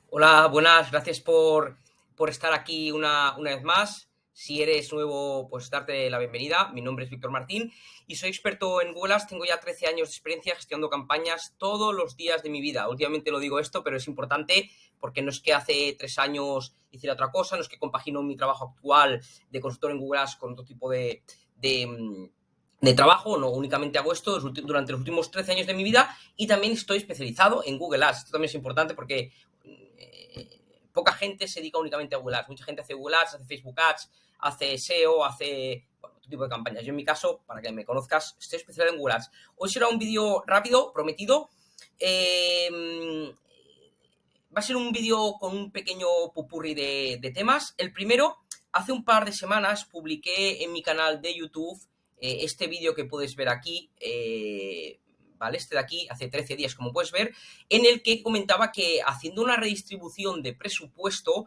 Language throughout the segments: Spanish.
Hola, buenas, gracias por estar aquí una vez más. Si eres nuevo, pues darte la bienvenida. Mi nombre es Víctor Martín y soy experto en Google Ads. Tengo ya 13 años de experiencia gestionando campañas todos los días de mi vida. Últimamente lo digo esto, pero es importante porque no es que hace 3 años hiciera otra cosa, no es que compagino mi trabajo actual de consultor en Google Ads con otro tipo de, mm, de trabajo, no únicamente hago esto durante los últimos 13 años de mi vida y también estoy especializado en Google Ads. Esto también es importante porque poca gente se dedica únicamente a Google Ads. Mucha gente hace Google Ads, hace Facebook Ads, hace SEO, hace otro tipo de campañas. Yo en mi caso, para que me conozcas, estoy especializado en Google Ads. Hoy será un vídeo rápido, prometido. Va a ser un vídeo con un pequeño popurrí de temas. El primero, hace un par de semanas publiqué en mi canal de YouTube este vídeo que puedes ver aquí, ¿vale? Este de aquí, hace 13 días, como puedes ver, en el que comentaba que haciendo una redistribución de presupuesto,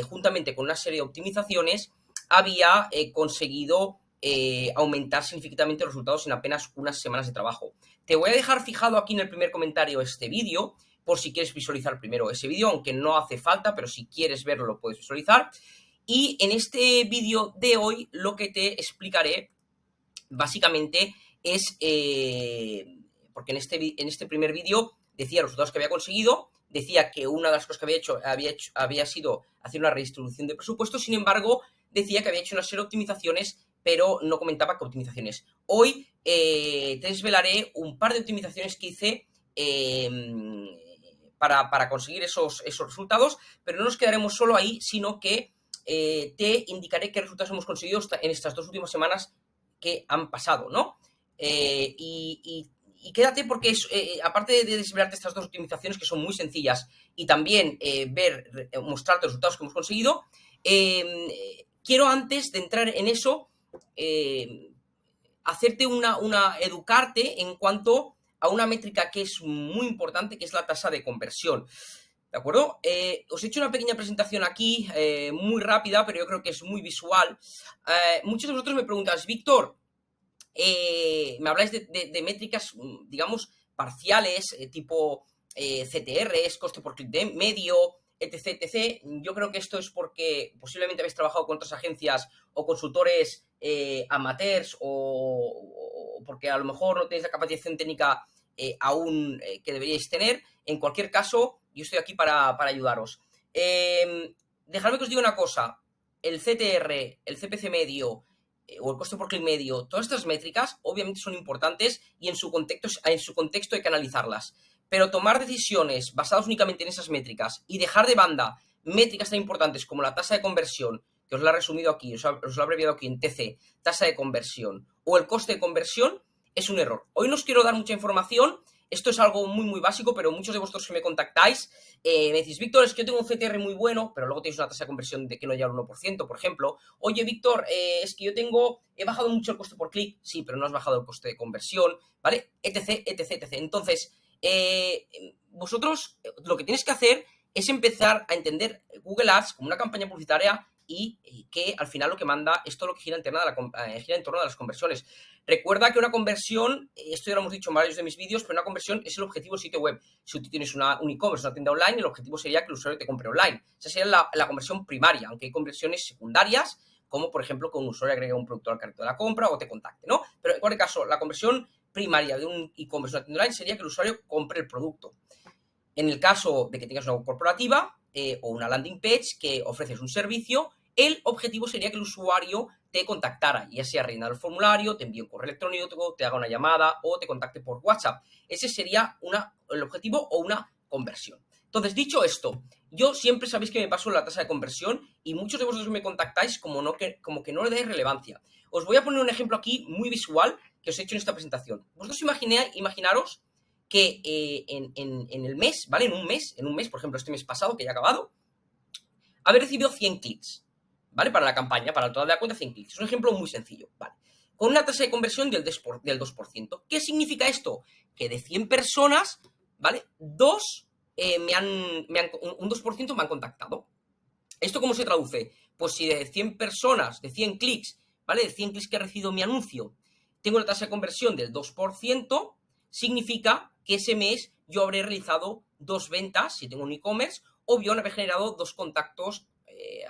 juntamente con una serie de optimizaciones, había conseguido aumentar significativamente los resultados en apenas unas semanas de trabajo. Te voy a dejar fijado aquí en el primer comentario este vídeo, por si quieres visualizar primero ese vídeo, aunque no hace falta, pero si quieres verlo lo puedes visualizar. Y en este vídeo de hoy lo que te explicaré básicamente es, porque en este primer vídeo decía los resultados que había conseguido, decía que una de las cosas que había sido hacer una redistribución de presupuesto. Sin embargo, decía que había hecho una serie de optimizaciones, pero no comentaba qué optimizaciones. Hoy te desvelaré un par de optimizaciones que hice para conseguir esos resultados, pero no nos quedaremos solo ahí, sino que te indicaré qué resultados hemos conseguido en estas 2 últimas semanas que han pasado, ¿no? Y quédate porque aparte de desvelarte estas dos optimizaciones que son muy sencillas y también mostrarte los resultados que hemos conseguido, quiero antes de entrar en eso, hacerte educarte en cuanto a una métrica que es muy importante, que es la tasa de conversión. ¿De acuerdo? Os he hecho una pequeña presentación aquí, muy rápida, pero yo creo que es muy visual. Muchos de vosotros me preguntáis, Víctor, me habláis de métricas, digamos, parciales, tipo CTRs, coste por clic de medio, etc, etc. Yo creo que esto es porque posiblemente habéis trabajado con otras agencias o consultores amateurs o porque a lo mejor no tenéis la capacitación técnica aún que deberíais tener. En cualquier caso, yo estoy aquí para ayudaros. Dejadme que os diga una cosa. El CTR, el CPC medio, o el coste por clic medio, todas estas métricas obviamente son importantes y en su contexto hay que analizarlas. Pero tomar decisiones basadas únicamente en esas métricas y dejar de banda métricas tan importantes como la tasa de conversión, que os la he resumido aquí, os lo he abreviado aquí en TC, tasa de conversión, o el coste de conversión, es un error. Hoy no os quiero dar mucha información, esto es algo muy, muy básico, pero muchos de vosotros que me contactáis me decís, Víctor, es que yo tengo un CTR muy bueno, pero luego tenéis una tasa de conversión de que no llega al 1%, por ejemplo. Oye, Víctor, es que he bajado mucho el coste por clic, sí, pero no has bajado el coste de conversión, ¿vale? Etc, etc, etc. Entonces, vosotros lo que tienes que hacer es empezar a entender Google Ads como una campaña publicitaria y que al final lo que manda es todo lo que gira en torno a las conversiones. Recuerda que una conversión, esto ya lo hemos dicho en varios de mis vídeos, pero una conversión es el objetivo del sitio web. Si tú tienes un e-commerce, una tienda online, el objetivo sería que el usuario te compre online. Esa sería la conversión primaria, aunque hay conversiones secundarias, como por ejemplo que un usuario agregue un producto al carrito de la compra o te contacte, ¿no? Pero en cualquier caso, la conversión primaria de un e-commerce, una tienda online, sería que el usuario compre el producto. En el caso de que tengas una web corporativa o una landing page que ofreces un servicio, el objetivo sería que el usuario te contactara, ya sea rellenar el formulario, te envíe un correo electrónico, te haga una llamada o te contacte por WhatsApp. Ese sería el objetivo o una conversión. Entonces, dicho esto, yo siempre sabéis que me paso la tasa de conversión y muchos de vosotros me contactáis como que no le dais relevancia. Os voy a poner un ejemplo aquí muy visual que os he hecho en esta presentación. Vosotros imaginaros que en el mes, ¿vale? En un mes, por ejemplo, este mes pasado, que ya ha acabado, haber recibido 100 clics, ¿vale? Para la campaña, para el total de la cuenta, 100 clics. Es un ejemplo muy sencillo, ¿vale? Con una tasa de conversión del 2%. ¿Qué significa esto? Que de 100 personas, ¿vale? Un 2% me han contactado. ¿Esto cómo se traduce? Pues si de 100 personas, de 100 clics, ¿vale? De 100 clics que ha recibido mi anuncio, tengo una tasa de conversión del 2%, significa que ese mes yo habré realizado 2 ventas, si tengo un e-commerce, o bien haber generado 2 contactos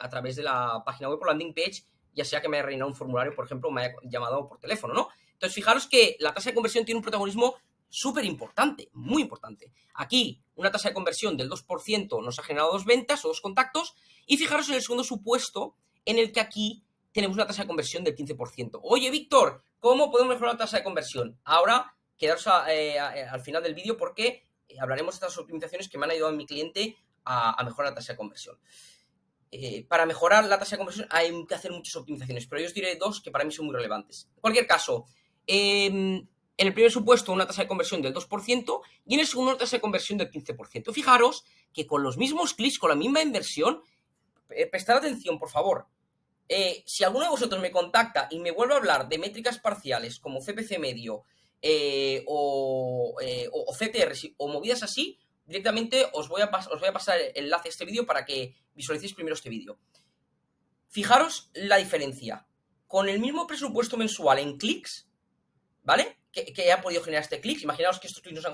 a través de la página web o landing page, ya sea que me haya rellenado un formulario, por ejemplo, o me haya llamado por teléfono, ¿no? Entonces, fijaros que la tasa de conversión tiene un protagonismo súper importante, muy importante. Aquí, una tasa de conversión del 2% nos ha generado 2 ventas o 2 contactos, y fijaros en el segundo supuesto, en el que aquí tenemos una tasa de conversión del 15%. Oye, Víctor, ¿cómo podemos mejorar la tasa de conversión? Ahora, quedaros al final del vídeo porque hablaremos de estas optimizaciones que me han ayudado a mi cliente a mejorar la tasa de conversión. Para mejorar la tasa de conversión hay que hacer muchas optimizaciones, pero yo os diré 2 que para mí son muy relevantes. En cualquier caso, en el primer supuesto una tasa de conversión del 2% y en el segundo una tasa de conversión del 15%. Fijaros que con los mismos clics, con la misma inversión, prestad atención, por favor. Si alguno de vosotros me contacta y me vuelve a hablar de métricas parciales como CPC medio o CTR o movidas así, directamente os voy a pasar el enlace a este vídeo para que visualicéis primero este vídeo. Fijaros la diferencia. Con el mismo presupuesto mensual en clics, ¿vale? Que ha podido generar este clic. Imaginaos que estos clics nos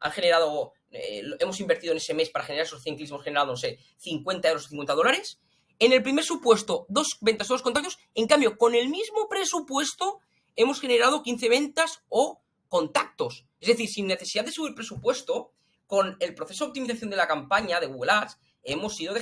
han generado, hemos invertido en ese mes para generar esos 100 clics, hemos generado, no sé, 50 euros o 50 dólares. En el primer supuesto, 2 ventas o 2 contactos. En cambio, con el mismo presupuesto hemos generado 15 ventas o contactos. Es decir, sin necesidad de subir presupuesto, con el proceso de optimización de la campaña de Google Ads, hemos sido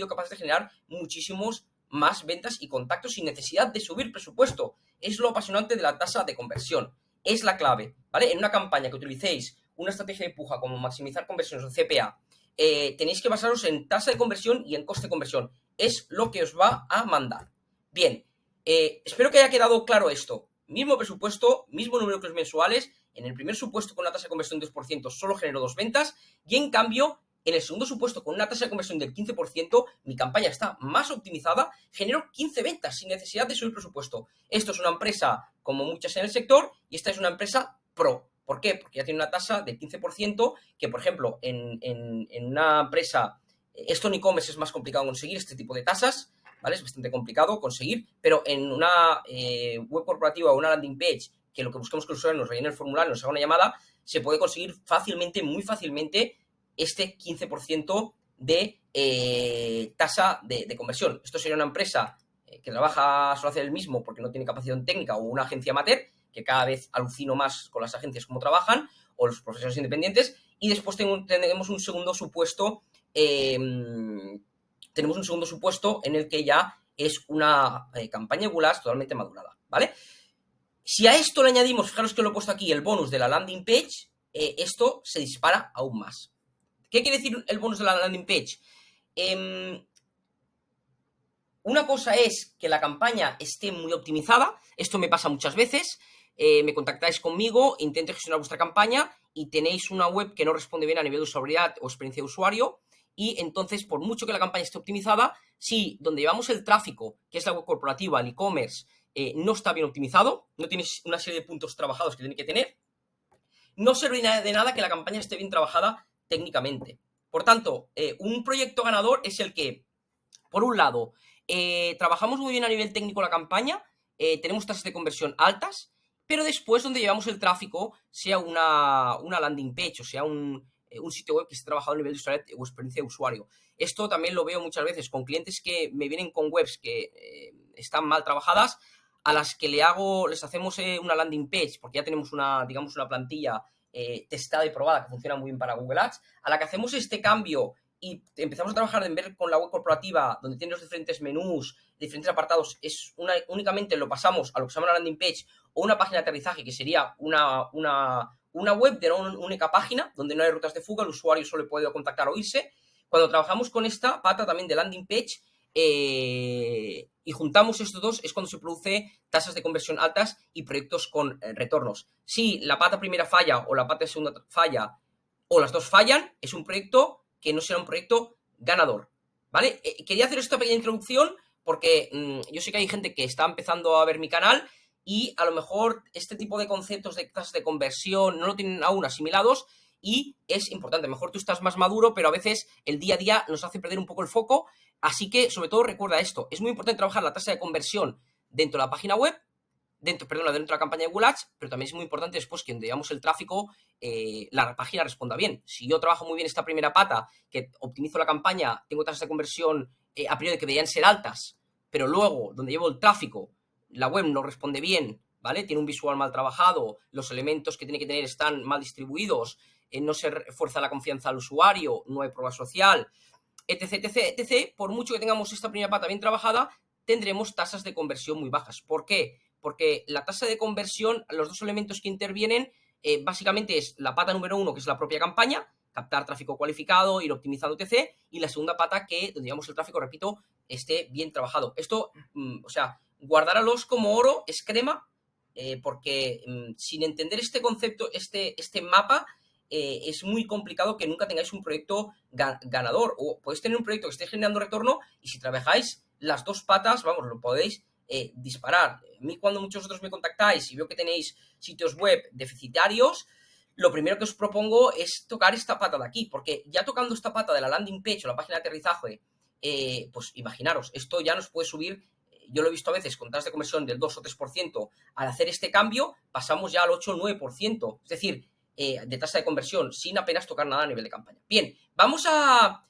capaces de generar muchísimos más ventas y contactos sin necesidad de subir presupuesto. Es lo apasionante de la tasa de conversión. Es la clave, ¿vale? En una campaña que utilicéis una estrategia de puja como maximizar conversiones o CPA, tenéis que basaros en tasa de conversión y en coste de conversión. Es lo que os va a mandar. Bien, espero que haya quedado claro esto. Mismo presupuesto, mismo número de clics mensuales. En el primer supuesto, con una tasa de conversión del 2%, solo genero 2 ventas. Y en cambio, en el segundo supuesto, con una tasa de conversión del 15%, mi campaña está más optimizada, genero 15 ventas sin necesidad de subir presupuesto. Esto es una empresa como muchas en el sector y esta es una empresa pro. ¿Por qué? Porque ya tiene una tasa del 15% que, por ejemplo, en una empresa, esto en e-commerce es más complicado conseguir este tipo de tasas, ¿vale? Es bastante complicado conseguir, pero en una web corporativa o una landing page, que lo que busquemos que el usuario nos rellene el formulario, nos haga una llamada, se puede conseguir fácilmente, muy fácilmente, este 15% de tasa de conversión. Esto sería una empresa que trabaja solo hacer el mismo porque no tiene capacidad técnica, o una agencia amateur, que cada vez alucino más con las agencias cómo trabajan, o los profesores independientes, y después tenemos un segundo supuesto, en el que ya es una campaña de Google Ads totalmente madurada, ¿vale? Si a esto le añadimos, fijaros que lo he puesto aquí, el bonus de la landing page, esto se dispara aún más. ¿Qué quiere decir el bonus de la landing page? Una cosa es que la campaña esté muy optimizada. Esto me pasa muchas veces. Me contactáis conmigo, intento gestionar vuestra campaña y tenéis una web que no responde bien a nivel de usabilidad o experiencia de usuario. Y entonces, por mucho que la campaña esté optimizada, si donde llevamos el tráfico, que es la web corporativa, el e-commerce, no está bien optimizado, no tienes una serie de puntos trabajados que tiene que tener, no sirve de nada que la campaña esté bien trabajada técnicamente. Por tanto, un proyecto ganador es el que, por un lado, trabajamos muy bien a nivel técnico la campaña, tenemos tasas de conversión altas, pero después donde llevamos el tráfico sea una landing page, o sea un sitio web que esté trabajado a nivel de usuario o experiencia de usuario. Esto también lo veo muchas veces con clientes que me vienen con webs que están mal trabajadas, a las que les hacemos una landing page, porque ya tenemos una plantilla testada y probada que funciona muy bien para Google Ads, a la que hacemos este cambio y empezamos a trabajar en ver con la web corporativa, donde tiene los diferentes menús, diferentes apartados, únicamente lo pasamos a lo que se llama una landing page o una página de aterrizaje, que sería una web de una única página, donde no hay rutas de fuga, el usuario solo puede contactar o irse. Cuando trabajamos con esta pata también de landing page y juntamos estos dos, es cuando se produce tasas de conversión altas y proyectos con retornos. Si la pata primera falla o la pata segunda falla o las dos fallan, es un proyecto que no será un proyecto ganador, ¿vale? Quería hacer esta pequeña introducción porque yo sé que hay gente que está empezando a ver mi canal y a lo mejor este tipo de conceptos de tasas de conversión no lo tienen aún asimilados y es importante. Mejor tú estás más maduro, pero a veces el día a día nos hace perder un poco el foco. Así que, sobre todo, recuerda esto. Es muy importante trabajar la tasa de conversión dentro de la página web, dentro de la campaña de Google Ads, pero también es muy importante después que donde veamos el tráfico, la página responda bien. Si yo trabajo muy bien esta primera pata, que optimizo la campaña, tengo tasas de conversión a priori que deberían ser altas, pero luego, donde llevo el tráfico, la web no responde bien, ¿vale? Tiene un visual mal trabajado, los elementos que tiene que tener están mal distribuidos, no se refuerza la confianza al usuario, no hay prueba social, etc, etc, etc. Por mucho que tengamos esta primera pata bien trabajada, tendremos tasas de conversión muy bajas. ¿Por qué? Porque la tasa de conversión, los dos elementos que intervienen, básicamente es la pata número 1, que es la propia campaña, captar tráfico cualificado, ir optimizando, etc. Y la segunda pata, que donde llevamos el tráfico, repito, esté bien trabajado. Esto, o sea, guardárselos como oro es crema, porque sin entender este concepto, este mapa, es muy complicado que nunca tengáis un proyecto ganador. O podéis tener un proyecto que esté generando retorno y si trabajáis las dos patas, vamos, lo podéis disparar. A mí, cuando muchos otros me contactáis y veo que tenéis sitios web deficitarios, lo primero que os propongo es tocar esta pata de aquí, porque ya tocando esta pata de la landing page o la página de aterrizaje, pues imaginaros, esto ya nos puede subir. Yo lo he visto a veces con tasas de conversión del 2 o 3%. Al hacer este cambio, pasamos ya al 8 o 9%. Es decir, de tasa de conversión sin apenas tocar nada a nivel de campaña. Bien, vamos a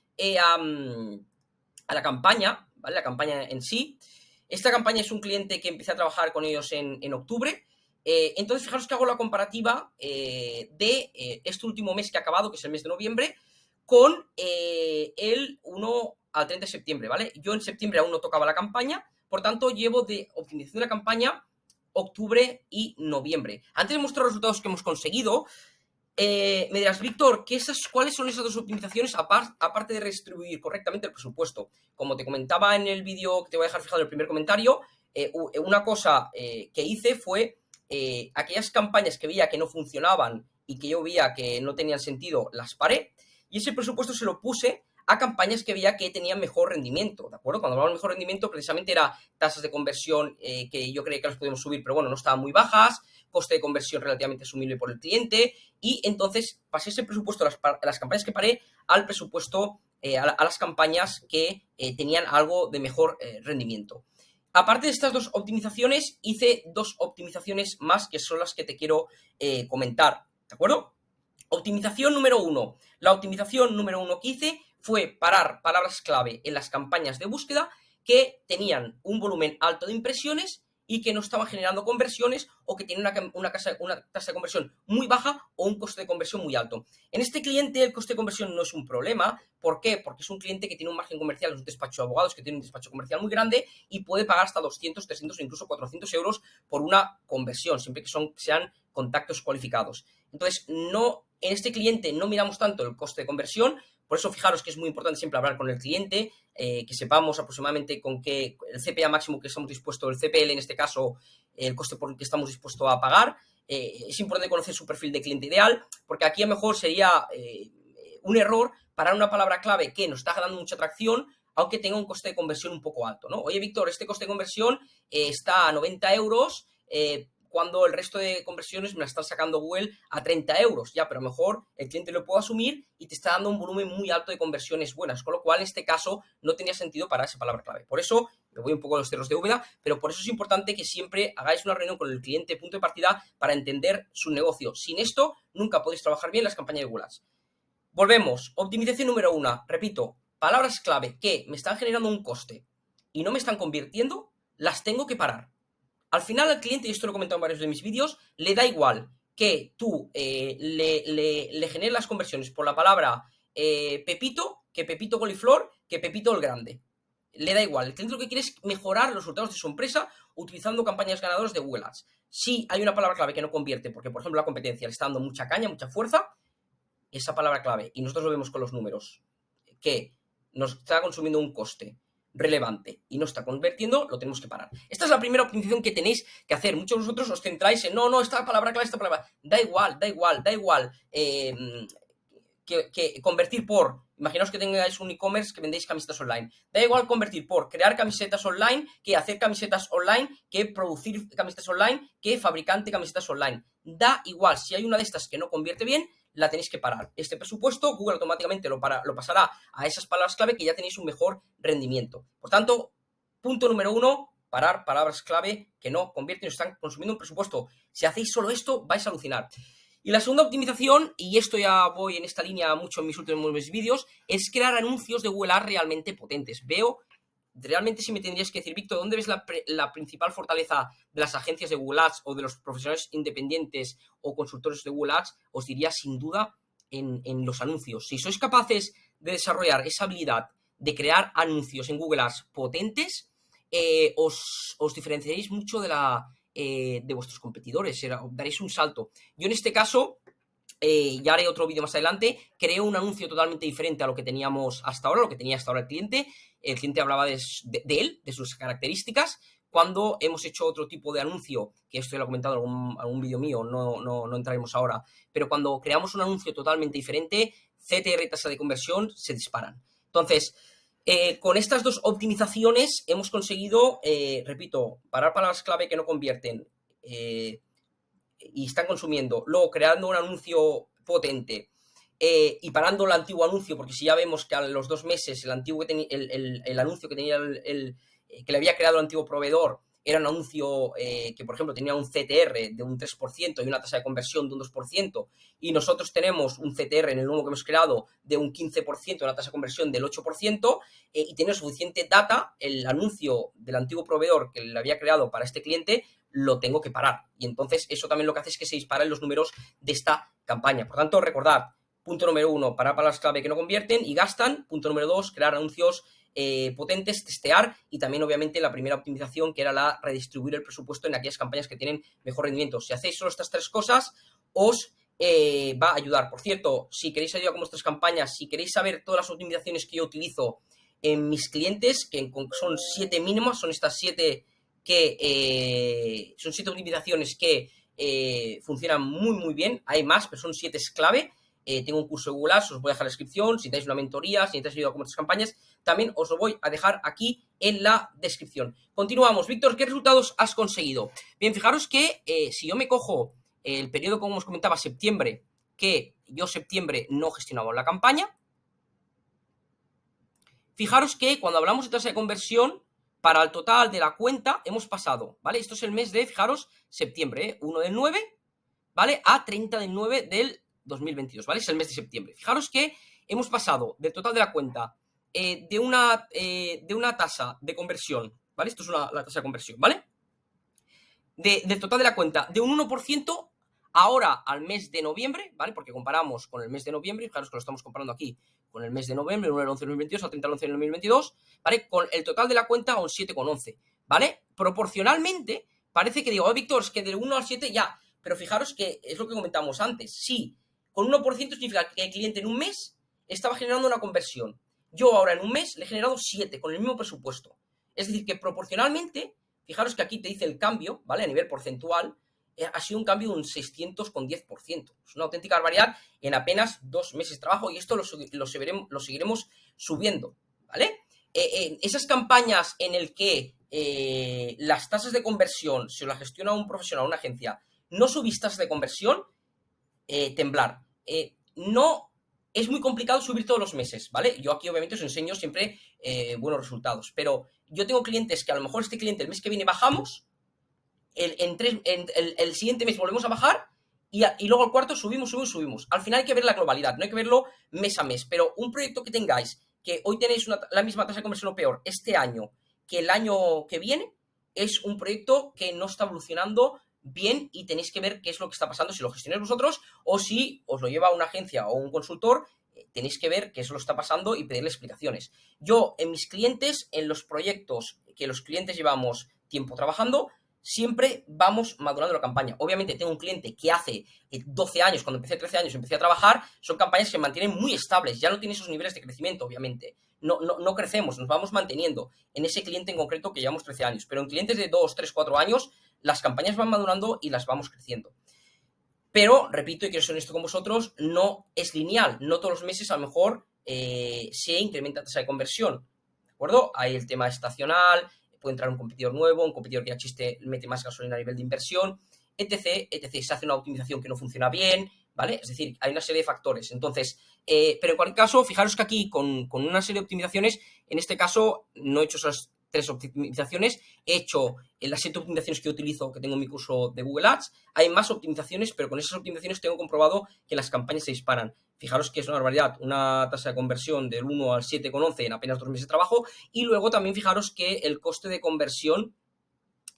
la campaña, ¿vale? La campaña en sí. Esta campaña es un cliente que empecé a trabajar con ellos en octubre. Entonces, fijaros que hago la comparativa de este último mes que ha acabado, que es el mes de noviembre, con el 1 al 30 de septiembre, ¿vale? Yo en septiembre aún no tocaba la campaña, por tanto, llevo de optimización de la campaña octubre y noviembre. Antes de mostrar los resultados que hemos conseguido, me dirás, Víctor, ¿cuáles son esas dos optimizaciones aparte de redistribuir correctamente el presupuesto? Como te comentaba en el vídeo que te voy a dejar fijado en el primer comentario, una cosa que hice fue aquellas campañas que veía que no funcionaban y que yo veía que no tenían sentido, las paré, y ese presupuesto se lo puse a campañas que veía que tenían mejor rendimiento, ¿de acuerdo? Cuando hablaba de mejor rendimiento, precisamente era tasas de conversión que yo creía que las podíamos subir, pero bueno, no estaban muy bajas, coste de conversión relativamente asumible por el cliente, y entonces pasé ese presupuesto a las campañas que paré al presupuesto, a las campañas que tenían algo de mejor rendimiento. Aparte de estas dos optimizaciones, hice dos optimizaciones más que son las que te quiero comentar, ¿de acuerdo? Optimización número 1. La optimización número 1 que hice fue parar palabras clave en las campañas de búsqueda que tenían un volumen alto de impresiones y que no estaban generando conversiones o que tienen una tasa de conversión muy baja o un coste de conversión muy alto. En este cliente el coste de conversión no es un problema. ¿Por qué? Porque es un cliente que tiene un margen comercial, es un despacho de abogados que tiene un despacho comercial muy grande y puede pagar hasta 200, 300 o incluso 400 euros por una conversión, siempre que sean contactos cualificados. Entonces, en este cliente no miramos tanto el coste de conversión. Por eso fijaros que es muy importante siempre hablar con el cliente, que sepamos aproximadamente con qué el CPA máximo que estamos dispuestos, el CPL en este caso, el coste por el que estamos dispuestos a pagar. Es importante conocer su perfil de cliente ideal, porque aquí a lo mejor sería un error parar una palabra clave que nos está dando mucha atracción, aunque tenga un coste de conversión un poco alto, ¿no? Oye, Víctor, este coste de conversión está a 90 euros, cuando el resto de conversiones me la están sacando Google a 30 euros. Ya, pero mejor el cliente lo puede asumir y te está dando un volumen muy alto de conversiones buenas, con lo cual en este caso no tenía sentido para esa palabra clave. Por eso, me voy un poco a los cerros de Úbeda, pero por eso es importante que siempre hagáis una reunión con el cliente punto de partida para entender su negocio. Sin esto, nunca podéis trabajar bien las campañas de Google Ads. Volvemos. Optimización número 1. Repito, palabras clave que me están generando un coste y no me están convirtiendo, las tengo que parar. Al final al cliente, y esto lo he comentado en varios de mis vídeos, le da igual que tú le generes las conversiones por la palabra Pepito, que Pepito Coliflor, que Pepito el Grande. Le da igual. El cliente lo que quiere es mejorar los resultados de su empresa utilizando campañas ganadoras de Google Ads. Si hay una palabra clave que no convierte, porque por ejemplo la competencia le está dando mucha caña, mucha fuerza, esa palabra clave, y nosotros lo vemos con los números, que nos está consumiendo un coste relevante y no está convirtiendo, lo tenemos que parar. Esta es la primera optimización que tenéis que hacer. Muchos de vosotros os centráis en, no, esta palabra clave, esta palabra. Da igual. Que convertir por, imaginaos que tengáis un e-commerce que vendéis camisetas online. Da igual convertir por crear camisetas online, que hacer camisetas online, que producir camisetas online, que fabricante camisetas online. Da igual, si hay una de estas que no convierte bien, la tenéis que parar. Este presupuesto, Google automáticamente lo pasará a esas palabras clave que ya tenéis un mejor rendimiento. Por tanto, punto número 1, parar palabras clave que no convierten, os están consumiendo un presupuesto. Si hacéis solo esto, vais a alucinar. Y la segunda optimización, y esto ya voy en esta línea mucho en mis últimos vídeos, es crear anuncios de Google Ads realmente potentes. Veo, realmente si me tendrías que decir, Víctor, ¿dónde ves la principal fortaleza de las agencias de Google Ads o de los profesionales independientes o consultores de Google Ads? Os diría sin duda en los anuncios. Si sois capaces de desarrollar esa habilidad de crear anuncios en Google Ads potentes, os diferenciaréis mucho de vuestros competidores, daréis un salto. Yo en este caso, ya haré otro vídeo más adelante, creo un anuncio totalmente diferente a lo que teníamos hasta ahora, lo que tenía hasta ahora el cliente. El cliente hablaba de él, de sus características. Cuando hemos hecho otro tipo de anuncio, que esto ya lo he comentado en algún vídeo mío, no entraremos ahora, pero cuando creamos un anuncio totalmente diferente, CTR, tasa de conversión, se disparan. Entonces, con estas dos optimizaciones hemos conseguido, repito, parar palabras clave que no convierten y están consumiendo, luego creando un anuncio potente y parando el antiguo anuncio, porque si ya vemos que a los 2 meses el anuncio que tenía que le había creado el antiguo proveedor era un anuncio que, por ejemplo, tenía un CTR de un 3% y una tasa de conversión de un 2%, y nosotros tenemos un CTR en el nuevo que hemos creado de un 15%, una tasa de conversión del 8%, y tiene suficiente data, el anuncio del antiguo proveedor que le había creado para este cliente, lo tengo que parar. Y entonces eso también lo que hace es que se disparen los números de esta campaña. Por tanto, recordad, punto número 1, parar palabras clave que no convierten y gastan. Punto número 2, crear anuncios potentes, testear, y también obviamente la primera optimización, que era la redistribuir el presupuesto en aquellas campañas que tienen mejor rendimiento. Si hacéis solo estas 3 cosas, os va a ayudar. Por cierto, si queréis ayuda con vuestras campañas, si queréis saber todas las optimizaciones que yo utilizo en mis clientes, que son 7 mínimas, son estas 7 que son 7 optimizaciones que funcionan muy bien. Hay más, pero son 7 clave. Tengo un curso de Google Ads, os voy a dejar la descripción. Si necesitáis una mentoría, si necesitáis ayuda con vuestras campañas, también os lo voy a dejar aquí en la descripción. Continuamos. Víctor, ¿qué resultados has conseguido? Bien, fijaros que si yo me cojo el periodo, como os comentaba, septiembre, que yo septiembre no gestionaba la campaña, fijaros que cuando hablamos de tasa de conversión, para el total de la cuenta hemos pasado, ¿vale? Esto es el mes de, fijaros, septiembre, 1 del 9, ¿vale? A 30 del 9 del 2022, ¿vale? Es el mes de septiembre. Fijaros que hemos pasado del total de la cuenta de una tasa de conversión, ¿vale? Esto es la tasa de conversión, ¿vale? Del total de la cuenta de un 1% ahora al mes de noviembre, ¿vale? Porque comparamos con el mes de noviembre, fijaros que lo estamos comparando aquí con el mes de noviembre, 1 del 11 del 2022 a 30 del 11 del 2022, ¿vale? Con el total de la cuenta a un 7,11, ¿vale? Proporcionalmente, parece que digo, Víctor, es que del 1 al 7 ya, pero fijaros que es lo que comentamos antes. Sí, con 1% significa que el cliente en un mes estaba generando una conversión. Yo ahora en un mes le he generado 7 con el mismo presupuesto. Es decir, que proporcionalmente, fijaros que aquí te dice el cambio, ¿vale? A nivel porcentual, ha sido un cambio de un 610%. Es una auténtica barbaridad en apenas 2 meses de trabajo, y esto lo seguiremos subiendo, ¿vale? Esas campañas en el que las tasas de conversión, si la gestiona un profesional o una agencia, no subís tasas de conversión, temblar. No es muy complicado subir todos los meses, ¿vale? Yo aquí obviamente os enseño siempre buenos resultados, pero yo tengo clientes que a lo mejor este cliente el mes que viene bajamos, el siguiente mes volvemos a bajar y luego al cuarto subimos. Al final hay que ver la globalidad, no hay que verlo mes a mes, pero un proyecto que tengáis que hoy tenéis la misma tasa de conversión o peor este año que el año que viene, es un proyecto que no está evolucionando bien y tenéis que ver qué es lo que está pasando, si lo gestionáis vosotros o si os lo lleva una agencia o un consultor. Tenéis que ver qué es lo que está pasando y pedirle explicaciones. Yo en mis clientes, en los proyectos que los clientes llevamos tiempo trabajando, siempre vamos madurando la campaña. Obviamente tengo un cliente que hace 12 años, cuando empecé 13 años, empecé a trabajar, son campañas que se mantienen muy estables, ya no tiene esos niveles de crecimiento, obviamente. No crecemos, nos vamos manteniendo en ese cliente en concreto que llevamos 13 años, pero en clientes de 2, 3, 4 años, las campañas van madurando y las vamos creciendo. Pero, repito, y quiero ser honesto con vosotros, no es lineal, no todos los meses a lo mejor se incrementa la tasa de conversión, ¿de acuerdo? Hay el tema estacional, puede entrar un competidor nuevo, un competidor que ya existe, mete más gasolina a nivel de inversión, etc. Se hace una optimización que no funciona bien, ¿vale? Es decir, hay una serie de factores. Entonces, pero en cualquier caso, fijaros que aquí con una serie de optimizaciones, en este caso no he hecho esas 3 optimizaciones. He hecho las 7 optimizaciones que yo utilizo, que tengo en mi curso de Google Ads. Hay más optimizaciones, pero con esas optimizaciones tengo comprobado que las campañas se disparan. Fijaros que es una barbaridad, una tasa de conversión del 1 al 7,11 en apenas 2 meses de trabajo. Y luego también fijaros que el coste de conversión,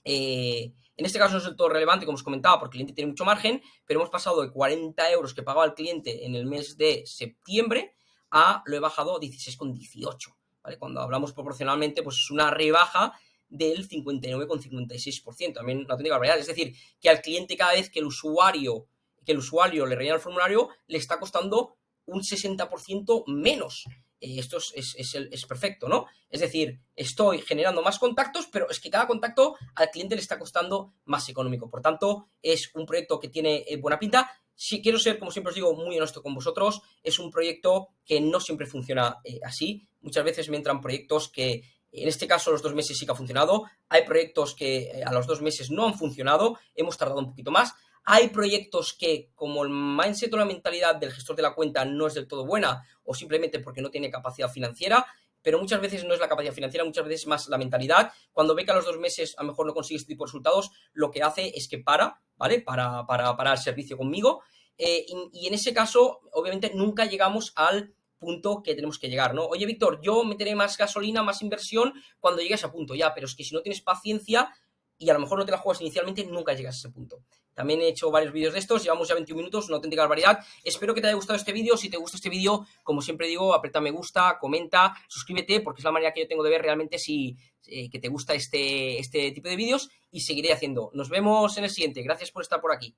en este caso no es del todo relevante, como os comentaba, porque el cliente tiene mucho margen, pero hemos pasado de 40 euros que pagaba el cliente en el mes de septiembre a lo he bajado a 16,18. ¿Vale? Cuando hablamos proporcionalmente, pues es una rebaja del 59,56%. También una auténtica barbaridad. Es decir, que al cliente cada vez que el usuario le rellena el formulario, le está costando un 60% menos. Esto es perfecto, ¿no? Es decir, estoy generando más contactos, pero es que cada contacto al cliente le está costando más económico. Por tanto, es un proyecto que tiene buena pinta. Si quiero ser, como siempre os digo, muy honesto con vosotros, es un proyecto que no siempre funciona así. Muchas veces me entran proyectos que, en este caso, a los 2 meses sí que ha funcionado. Hay proyectos que a los 2 meses no han funcionado. Hemos tardado un poquito más. Hay proyectos que, como el mindset o la mentalidad del gestor de la cuenta no es del todo buena, o simplemente porque no tiene capacidad financiera, pero muchas veces no es la capacidad financiera, muchas veces es más la mentalidad. Cuando ve que a los 2 meses a lo mejor no consigue este tipo de resultados, lo que hace es que ¿vale? Para el servicio conmigo. Y en ese caso, obviamente, nunca llegamos al punto que tenemos que llegar, ¿no? Oye, Víctor, yo meteré más gasolina, más inversión cuando llegue a ese punto, ya, pero es que si no tienes paciencia y a lo mejor no te la juegas inicialmente, nunca llegas a ese punto. También he hecho varios vídeos de estos, llevamos ya 21 minutos, una auténtica barbaridad. Espero que te haya gustado este vídeo. Si te gusta este vídeo, como siempre digo, aprieta me gusta, comenta, suscríbete, porque es la manera que yo tengo de ver realmente si que te gusta este tipo de vídeos, y seguiré haciendo. Nos vemos en el siguiente. Gracias por estar por aquí.